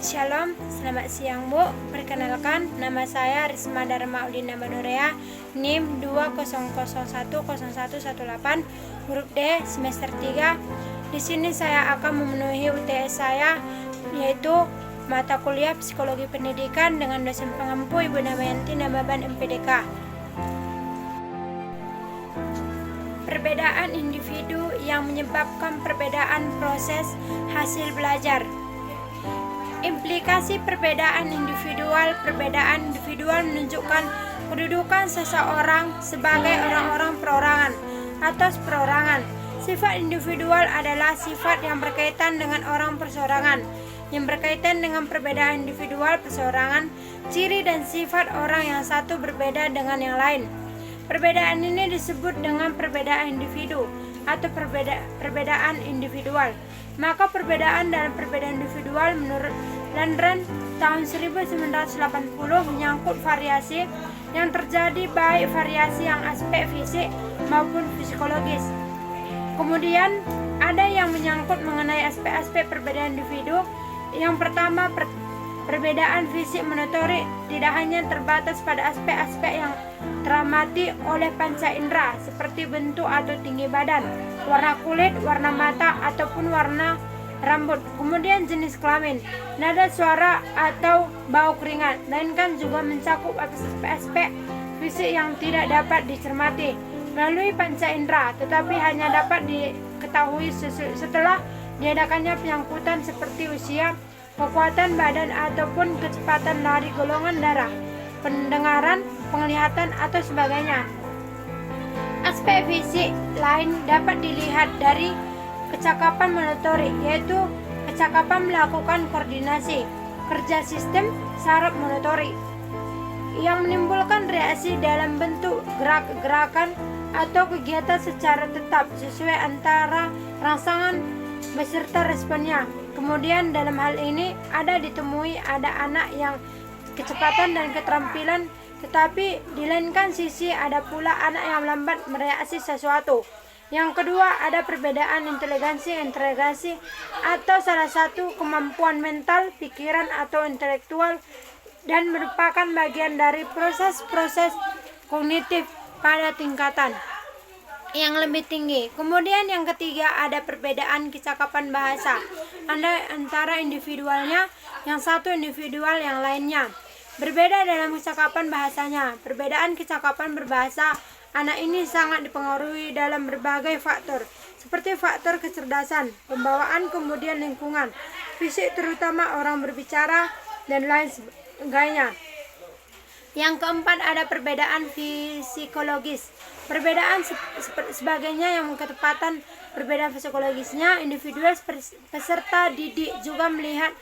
Shalom, selamat siang Bu. Perkenalkan, nama saya Risma Dharma Udina Manurea, NIM 200100118, huruf D, semester 3. Di sini saya akan memenuhi UTS saya, yaitu mata kuliah Psikologi Pendidikan dengan dosen pengampu Ibu Damayanti Namaban MPDK. Perbedaan individu yang menyebabkan perbedaan proses hasil belajar. Implikasi perbedaan individual menunjukkan kedudukan seseorang sebagai orang-orang perorangan atau perorangan. Sifat individual adalah sifat yang berkaitan dengan orang perseorangan, yang berkaitan dengan perbedaan individual perseorangan. Ciri dan sifat orang yang satu berbeda dengan yang lain. Perbedaan ini disebut dengan perbedaan individu atau perbedaan individual. Maka perbedaan dalam perbedaan individual menurut Landren tahun 1980 menyangkut variasi yang terjadi, baik variasi yang aspek fisik maupun psikologis. Kemudian ada yang menyangkut mengenai aspek-aspek perbedaan individu. Yang pertama, perbedaan fisik motorik tidak hanya terbatas pada aspek-aspek yang teramati oleh panca indera seperti bentuk atau tinggi badan, warna kulit, warna mata, ataupun warna rambut. Kemudian jenis kelamin, nada suara atau bau keringat, melainkan juga mencakup aspek-aspek fisik yang tidak dapat dicermati melalui panca indera, tetapi hanya dapat diketahui setelah diadakannya penyangkutan seperti usia, kekuatan badan, ataupun kecepatan lari golongan darah, pendengaran, penglihatan, atau sebagainya. Aspek fisik lain dapat dilihat dari kecakapan motorik, yaitu kecakapan melakukan koordinasi, kerja sistem saraf motorik, yang menimbulkan reaksi dalam bentuk gerak-gerakan atau kegiatan secara tetap sesuai antara rangsangan beserta responnya. Kemudian dalam hal ini ditemui ada anak yang kecepatan dan keterampilan, tetapi di lain sisi ada pula anak yang lambat mereaksi sesuatu. Yang kedua, ada perbedaan inteligensi atau salah satu kemampuan mental, pikiran atau intelektual, dan merupakan bagian dari proses-proses kognitif pada tingkatan yang lebih tinggi. Kemudian yang ketiga, ada perbedaan kecakapan bahasa antara individualnya, yang satu individual yang lainnya. Berbeda dalam kecakapan bahasanya. Perbedaan kecakapan berbahasa anak ini sangat dipengaruhi dalam berbagai faktor, seperti faktor kecerdasan, pembawaan, kemudian lingkungan, fisik terutama orang berbicara, dan lain sebagainya. Yang keempat, ada perbedaan psikologis. Perbedaan sebagainya yang ketepatan perbedaan psikologisnya, individual peserta didik juga melihat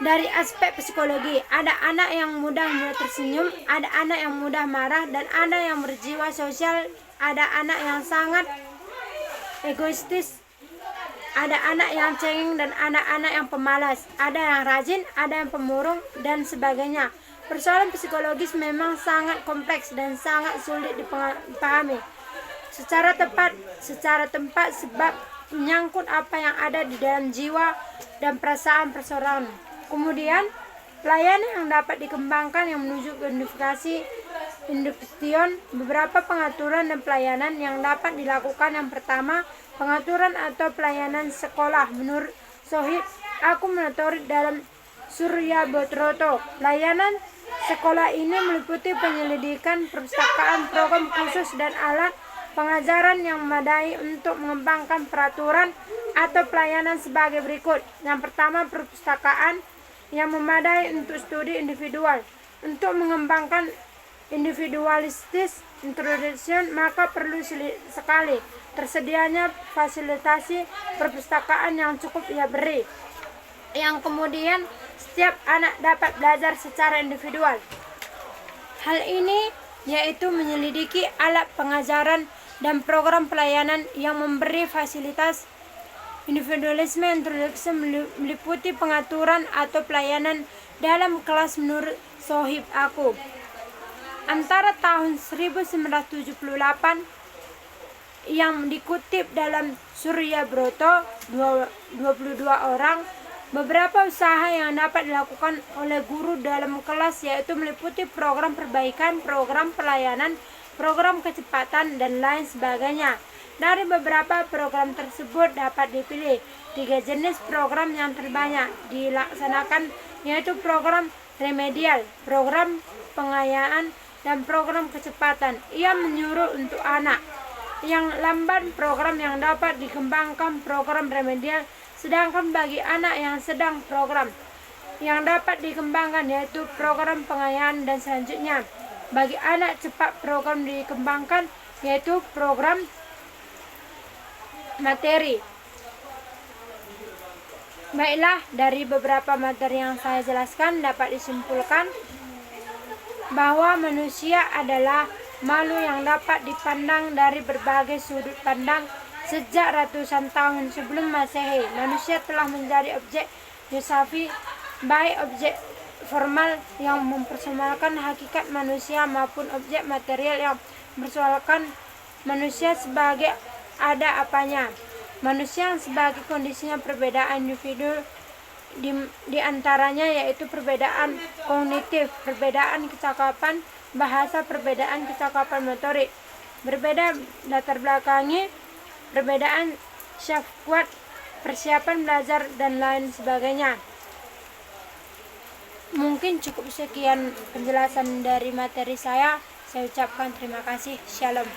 dari aspek psikologi. Ada anak yang mudah tersenyum, ada anak yang mudah marah, dan ada yang berjiwa sosial, ada anak yang sangat egoistis, ada anak yang cengeng, dan anak-anak yang pemalas, ada yang rajin, ada yang pemurung, dan sebagainya. Persoalan psikologis memang sangat kompleks dan sangat sulit dipahami secara tempat sebab menyangkut apa yang ada di dalam jiwa dan perasaan perseorangan. Kemudian pelayanan yang dapat dikembangkan yang menuju ke induction, beberapa pengaturan dan pelayanan yang dapat dilakukan. Yang pertama, pengaturan atau pelayanan sekolah menurut Sohib akumulatorik dalam Surya Botroto. Pelayanan sekolah ini meliputi penyelidikan, perpustakaan, program khusus, dan alat pengajaran yang memadai untuk mengembangkan peraturan atau pelayanan sebagai berikut. Yang pertama, perpustakaan yang memadai untuk studi individual. Untuk mengembangkan individualistis introduction, maka perlu sekali tersedianya fasilitasi perpustakaan yang cukup ia beri. Yang kemudian, setiap anak dapat belajar secara individual. Hal ini yaitu menyelidiki alat pengajaran dan program pelayanan yang memberi fasilitas individualisme. Introduksi meliputi pengaturan atau pelayanan dalam kelas menurut Sohib Aku. Antara tahun 1978 yang dikutip dalam Surya Broto 22 orang Beberapa usaha yang dapat dilakukan oleh guru dalam kelas yaitu meliputi program perbaikan, program pelayanan, program kecepatan, dan lain sebagainya. Dari beberapa program tersebut dapat dipilih 3 jenis program yang terbanyak dilaksanakan, yaitu program remedial, program pengayaan, dan program kecepatan. Ia menyuruh untuk anak yang lambat program yang dapat dikembangkan program remedial, sedangkan bagi anak yang sedang program yang dapat dikembangkan yaitu program pengayaan, dan selanjutnya bagi anak cepat program dikembangkan yaitu program materi. Baiklah, dari beberapa materi yang saya jelaskan dapat disimpulkan bahwa manusia adalah makhluk yang dapat dipandang dari berbagai sudut pandang. Sejak ratusan tahun sebelum Masehi, manusia telah menjadi objek filsafat, baik objek formal yang mempersoalkan hakikat manusia maupun objek material yang mempersoalkan manusia sebagai ada apanya. Manusia yang sebagai kondisinya perbedaan individu di antaranya yaitu perbedaan kognitif, perbedaan kecakapan bahasa, perbedaan kecakapan motorik, berbeda latar belakangnya, perbedaan syahwat, persiapan belajar, dan lain sebagainya. Mungkin cukup sekian penjelasan dari materi saya. Saya ucapkan terima kasih. Shalom.